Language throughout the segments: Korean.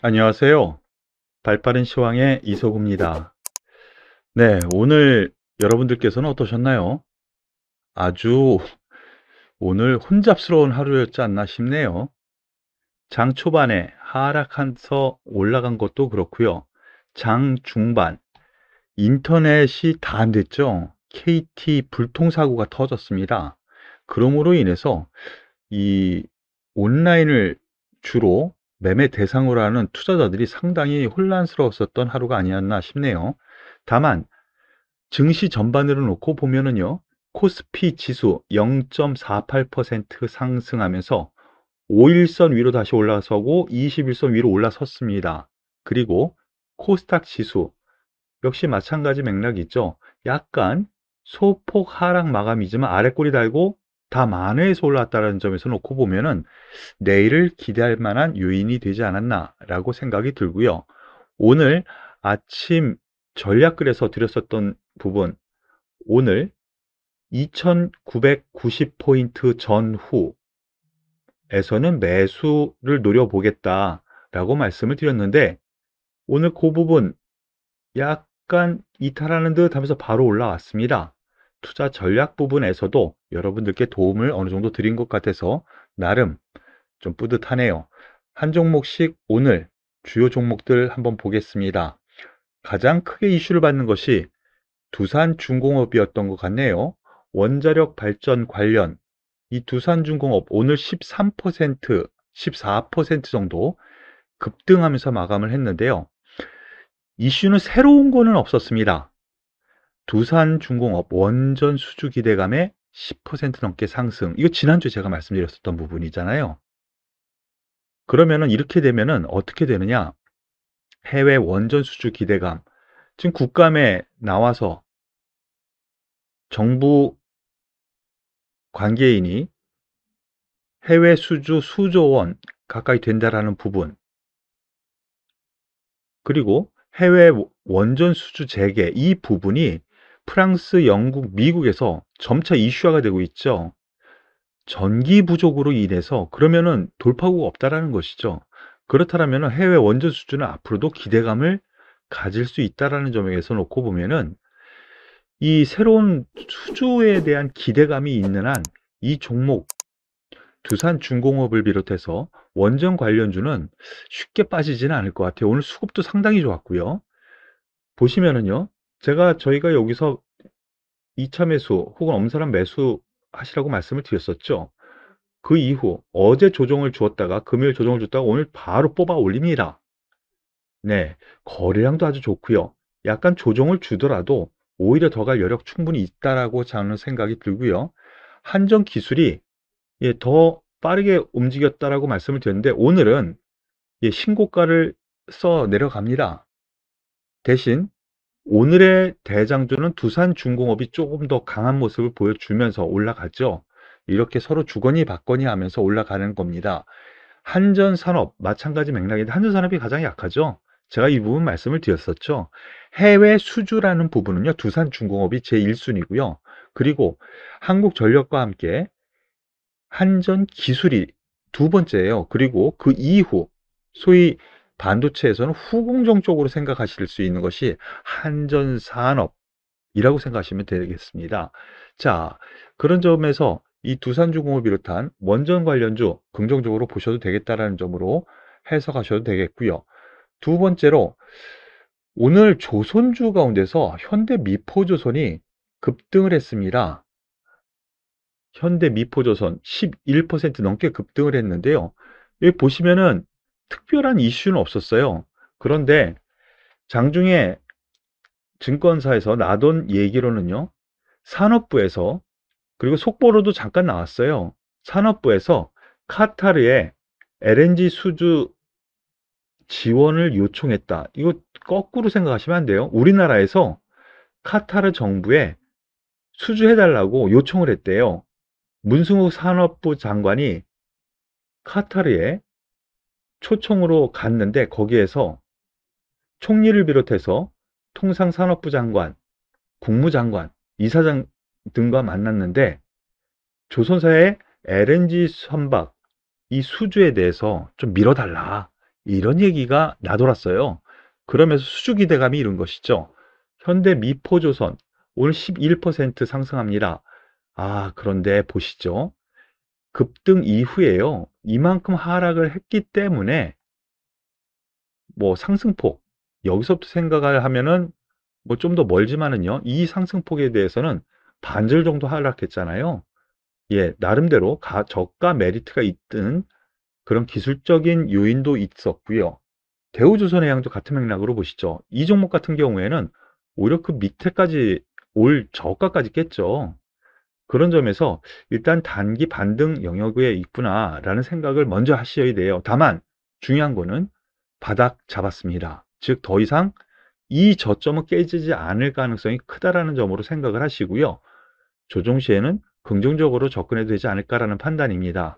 안녕하세요. 발빠른 시황의 이석우입니다. 네, 오늘 여러분들께서는 어떠셨나요? 아주 오늘 혼잡스러운 하루였지 않나 싶네요. 장 초반에 하락해서 올라간 것도 그렇고요. 장 중반 인터넷이 다 안 됐죠. KT 불통사고가 터졌습니다. 그러므로 인해서 이 온라인을 주로 매매 대상으로 하는 투자자들이 상당히 혼란스러웠었던 하루가 아니었나 싶네요. 다만 증시 전반으로 놓고 보면은요. 코스피 지수 0.48% 상승하면서 5일선 위로 다시 올라서고 21선 위로 올라섰습니다. 그리고 코스닥 지수 역시 마찬가지 맥락이죠. 약간 소폭 하락 마감이지만 아래 꼬리 달고 다 만회해서 올라왔다는 점에서 놓고 보면은 내일을 기대할 만한 요인이 되지 않았나라고 생각이 들고요. 오늘 아침 전략글에서 드렸었던 부분, 오늘 2990포인트 전후에서는 매수를 노려보겠다라고 말씀을 드렸는데 오늘 그 부분 약간 이탈하는 듯 하면서 바로 올라왔습니다. 투자 전략 부분에서도 여러분들께 도움을 어느 정도 드린 것 같아서 나름 좀 뿌듯하네요. 한 종목씩 오늘 주요 종목들 한번 보겠습니다. 가장 크게 이슈를 받는 것이 두산중공업이었던 것 같네요. 원자력 발전 관련 이 두산중공업 오늘 13%, 14% 정도 급등하면서 마감을 했는데요. 이슈는 새로운 거는 없었습니다. 두산중공업 원전 수주 기대감에 10% 넘게 상승. 이거 지난주에 제가 말씀드렸었던 부분이잖아요. 그러면은 이렇게 되면은 어떻게 되느냐? 해외 원전 수주 기대감. 지금 국감에 나와서 정부 관계인이 해외 수주 수조 원 가까이 된다라는 부분. 그리고 해외 원전 수주 재개 이 부분이 프랑스, 영국, 미국에서 점차 이슈화가 되고 있죠. 전기 부족으로 인해서 그러면은 돌파구가 없다라는 것이죠. 그렇다면 해외 원전 수주는 앞으로도 기대감을 가질 수 있다라는 점에서 놓고 보면은 이 새로운 수주에 대한 기대감이 있는 한 이 종목 두산중공업을 비롯해서 원전 관련주는 쉽게 빠지지는 않을 것 같아요. 오늘 수급도 상당히 좋았고요. 보시면은요. 저희가 여기서 2차 매수 혹은 엄선한 매수 하시라고 말씀을 드렸었죠. 그 이후 어제 조정을 주었다가 금요일 조정을 줬다가 오늘 바로 뽑아 올립니다. 네, 거래량도 아주 좋고요. 약간 조정을 주더라도 오히려 더 갈 여력 충분히 있다라고 저는 생각이 들고요. 한전 기술이 더 빠르게 움직였다라고 말씀을 드렸는데 오늘은 신고가를 써 내려갑니다. 대신 오늘의 대장주는 두산중공업이 조금 더 강한 모습을 보여주면서 올라가죠. 이렇게 서로 주거니 받거니 하면서 올라가는 겁니다. 한전산업 마찬가지 맥락인데 한전산업이 가장 약하죠. 제가 이 부분 말씀을 드렸었죠. 해외 수주라는 부분은요. 두산중공업이 제1순위고요. 그리고 한국전력과 함께 한전기술이 두 번째예요. 그리고 그 이후 소위 반도체에서는 후공정 쪽으로 생각하실 수 있는 것이 한전산업이라고 생각하시면 되겠습니다. 자, 그런 점에서 이 두산중공업을 비롯한 원전 관련주 긍정적으로 보셔도 되겠다라는 점으로 해석하셔도 되겠고요. 두 번째로 오늘 조선주 가운데서 현대미포조선이 급등을 했습니다. 현대미포조선 11% 넘게 급등을 했는데요. 여기 보시면은 특별한 이슈는 없었어요. 그런데 장중에 증권사에서 나돈 얘기로는요. 산업부에서 그리고 속보로도 잠깐 나왔어요. 산업부에서 카타르에 LNG 수주 지원을 요청했다. 이거 거꾸로 생각하시면 안 돼요. 우리나라에서 카타르 정부에 수주해달라고 요청을 했대요. 문승욱 산업부 장관이 카타르에 초청으로 갔는데 거기에서 총리를 비롯해서 통상산업부 장관, 국무장관, 이사장 등과 만났는데 조선사의 LNG 선박 이 수주에 대해서 좀 밀어달라. 이런 얘기가 나돌았어요. 그러면서 수주 기대감이 이른 것이죠. 현대 미포조선 오늘 11% 상승합니다. 그런데 보시죠. 급등 이후에요. 이만큼 하락을 했기 때문에 뭐 상승폭 여기서부터 생각을 하면은 뭐 좀 더 멀지만은요. 이 상승폭에 대해서는 반절 정도 하락했잖아요. 예, 나름대로 저가 메리트가 있던 그런 기술적인 요인도 있었고요. 대우조선해양도 같은 맥락으로 보시죠. 이 종목 같은 경우에는 오히려 그 밑에까지 올 저가까지 깼죠. 그런 점에서 일단 단기 반등 영역에 있구나라는 생각을 먼저 하셔야 돼요. 다만 중요한 거는 바닥 잡았습니다. 즉 더 이상 이 저점은 깨지지 않을 가능성이 크다라는 점으로 생각을 하시고요. 조정 시에는 긍정적으로 접근해도 되지 않을까라는 판단입니다.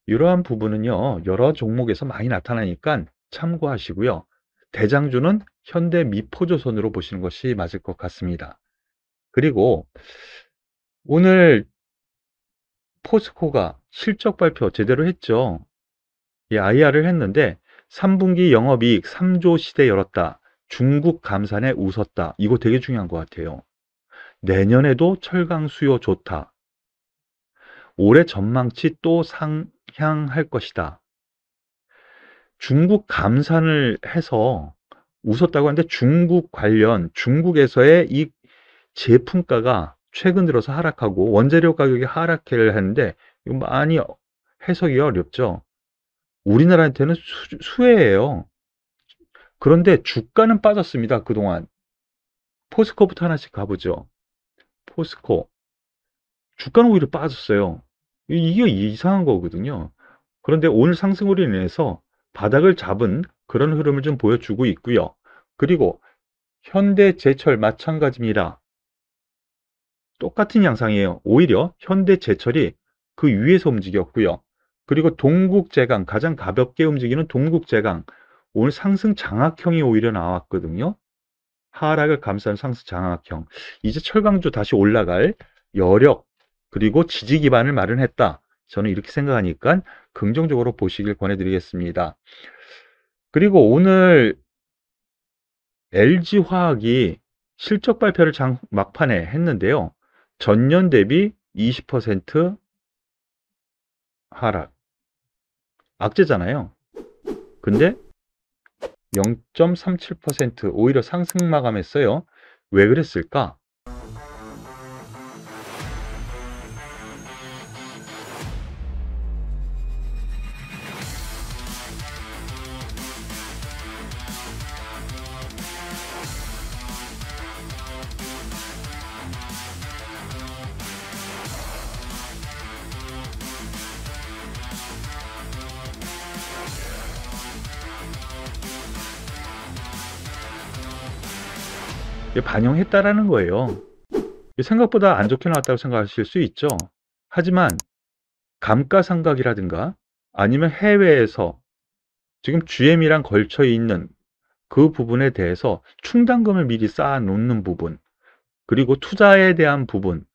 이러한 부분은요. 여러 종목에서 많이 나타나니까 참고하시고요. 대장주는 현대 미포조선으로 보시는 것이 맞을 것 같습니다. 그리고 오늘 포스코가 실적 발표 제대로 했죠. 예, IR을 했는데 3분기 영업이익 3조 시대 열었다. 중국 감산에 웃었다. 이거 되게 중요한 것 같아요. 내년에도 철강 수요 좋다. 올해 전망치 또 상향할 것이다. 중국 감산을 해서 웃었다고 하는데 중국 관련 중국에서의 이 제품가가 최근 들어서 하락하고 원재료 가격이 하락을 하는데 이거 많이 해석이 어렵죠. 우리나라한테는 수혜예요. 그런데 주가는 빠졌습니다. 그동안. 포스코부터 하나씩 가보죠. 포스코. 주가는 오히려 빠졌어요. 이게 이상한 거거든요. 그런데 오늘 상승으로 인해서 바닥을 잡은 그런 흐름을 좀 보여주고 있고요. 그리고 현대제철 마찬가지입니다. 똑같은 양상이에요. 오히려 현대제철이 그 위에서 움직였고요. 그리고 동국제강, 가장 가볍게 움직이는 동국제강, 오늘 상승 장악형이 오히려 나왔거든요. 하락을 감싼 상승 장악형. 이제 철강주 다시 올라갈 여력 그리고 지지 기반을 마련했다. 저는 이렇게 생각하니까 긍정적으로 보시길 권해드리겠습니다. 그리고 오늘 LG화학이 실적 발표를 막판에 했는데요. 전년 대비 20% 하락. 악재잖아요. 근데 0.37% 오히려 상승 마감했어요. 왜 그랬을까? 반영했다라는 거예요. 생각보다 안 좋게 나왔다고 생각하실 수 있죠. 하지만 감가상각이라든가 아니면 해외에서 지금 GM이랑 걸쳐 있는 그 부분에 대해서 충당금을 미리 쌓아 놓는 부분, 그리고 투자에 대한 부분,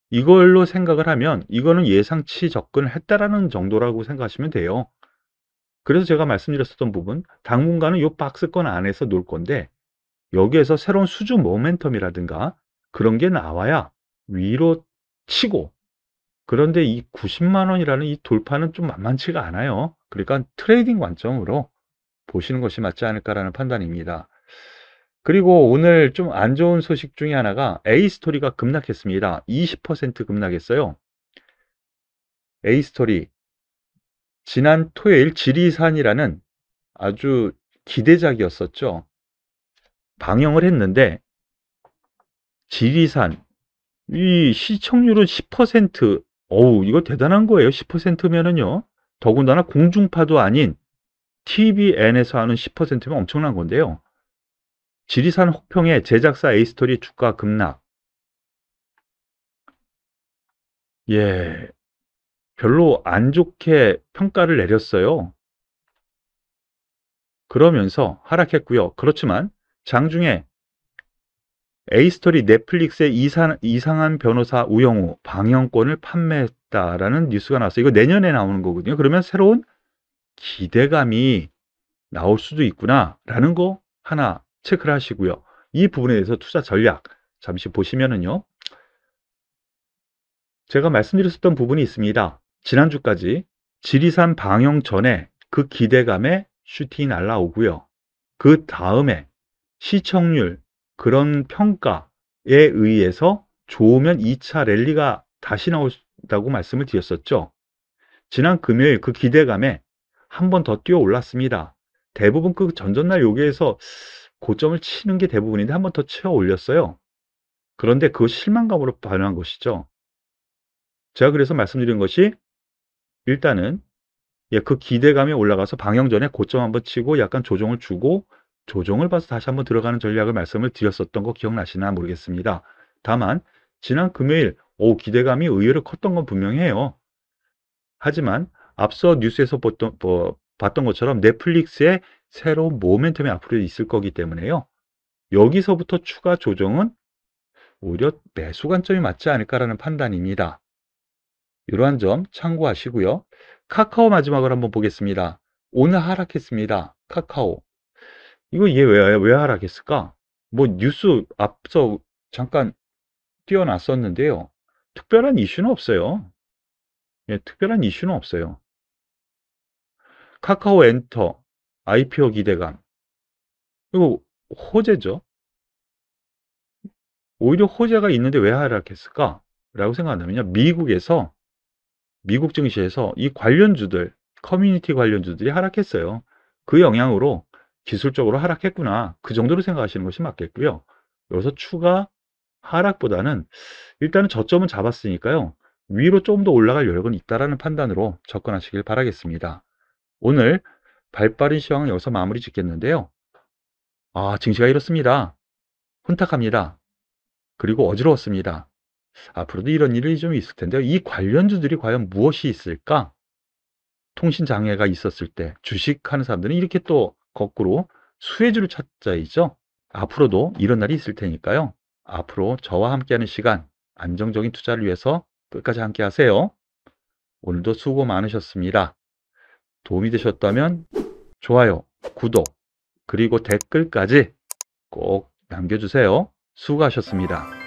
이걸로 생각을 하면 이거는 예상치 접근을 했다라는 정도라고 생각하시면 돼요. 그래서 제가 말씀드렸었던 부분, 당분간은 이 박스권 안에서 놀 건데 여기에서 새로운 수주 모멘텀이라든가 그런 게 나와야 위로 치고, 그런데 이 90만 원이라는 이 돌파는 좀 만만치가 않아요. 그러니까 트레이딩 관점으로 보시는 것이 맞지 않을까라는 판단입니다. 그리고 오늘 좀 안 좋은 소식 중에 하나가 A스토리가 급락했습니다. 20% 급락했어요. A스토리 지난 토요일 지리산이라는 아주 기대작이었었죠. 방영을 했는데 지리산 이 시청률은 10%. 어우, 이거 대단한 거예요. 10%면은요. 더군다나 공중파도 아닌 TVN에서 하는 10%면 엄청난 건데요. 지리산 혹평의 제작사 A스토리 주가 급락. 예, 별로 안 좋게 평가를 내렸어요. 그러면서 하락했고요. 그렇지만 장중에 A스토리 넷플릭스의 이상한 변호사 우영우 방영권을 판매했다라는 뉴스가 나왔어요. 이거 내년에 나오는 거거든요. 그러면 새로운 기대감이 나올 수도 있구나라는 거 하나 체크를 하시고요. 이 부분에 대해서 투자 전략 잠시 보시면은요. 제가 말씀드렸었던 부분이 있습니다. 지난주까지 지리산 방영 전에 그 기대감에 슈팅이 날라오고요. 그 다음에 시청률, 그런 평가에 의해서 좋으면 2차 랠리가 다시 나온다고 말씀을 드렸었죠. 지난 금요일 그 기대감에 한 번 더 뛰어 올랐습니다. 대부분 그 전전날 여기에서 고점을 치는 게 대부분인데 한 번 더 치어 올렸어요. 그런데 그 실망감으로 반응한 것이죠. 제가 그래서 말씀드린 것이 일단은 그 기대감이 올라가서 방영 전에 고점 한번 치고 약간 조정을 주고 조정을 봐서 다시 한번 들어가는 전략을 말씀을 드렸었던 거 기억나시나 모르겠습니다. 다만 지난 금요일 기대감이 의외로 컸던 건 분명해요. 하지만 앞서 뉴스에서 봤던 것처럼 넷플릭스의 새로운 모멘텀이 앞으로 있을 거기 때문에요. 여기서부터 추가 조정은 오히려 매수 관점이 맞지 않을까라는 판단입니다. 이러한 점 참고하시고요. 카카오 마지막으로 한번 보겠습니다. 오늘 하락했습니다. 카카오. 이거 얘 왜 하락했을까? 뭐 뉴스 앞서 잠깐 띄워놨었는데요. 특별한 이슈는 없어요. 특별한 이슈는 없어요. 카카오 엔터, IPO 기대감. 이거 호재죠. 오히려 호재가 있는데 왜 하락했을까? 라고 생각한다면요. 미국 증시에서 이 관련주들, 커뮤니티 관련주들이 하락했어요. 그 영향으로 기술적으로 하락했구나. 그 정도로 생각하시는 것이 맞겠고요. 여기서 추가 하락보다는 일단은 저점은 잡았으니까요. 위로 좀 더 올라갈 여력은 있다라는 판단으로 접근하시길 바라겠습니다. 오늘 발빠른 시황은 여기서 마무리 짓겠는데요. 증시가 이렇습니다. 혼탁합니다. 그리고 어지러웠습니다. 앞으로도 이런 일이 좀 있을 텐데요. 이 관련주들이 과연 무엇이 있을까? 통신 장애가 있었을 때 주식하는 사람들은 이렇게 또 거꾸로 수혜주를 찾자이죠. 앞으로도 이런 날이 있을 테니까요. 앞으로 저와 함께하는 시간, 안정적인 투자를 위해서 끝까지 함께 하세요. 오늘도 수고 많으셨습니다. 도움이 되셨다면 좋아요, 구독, 그리고 댓글까지 꼭 남겨주세요. 수고하셨습니다.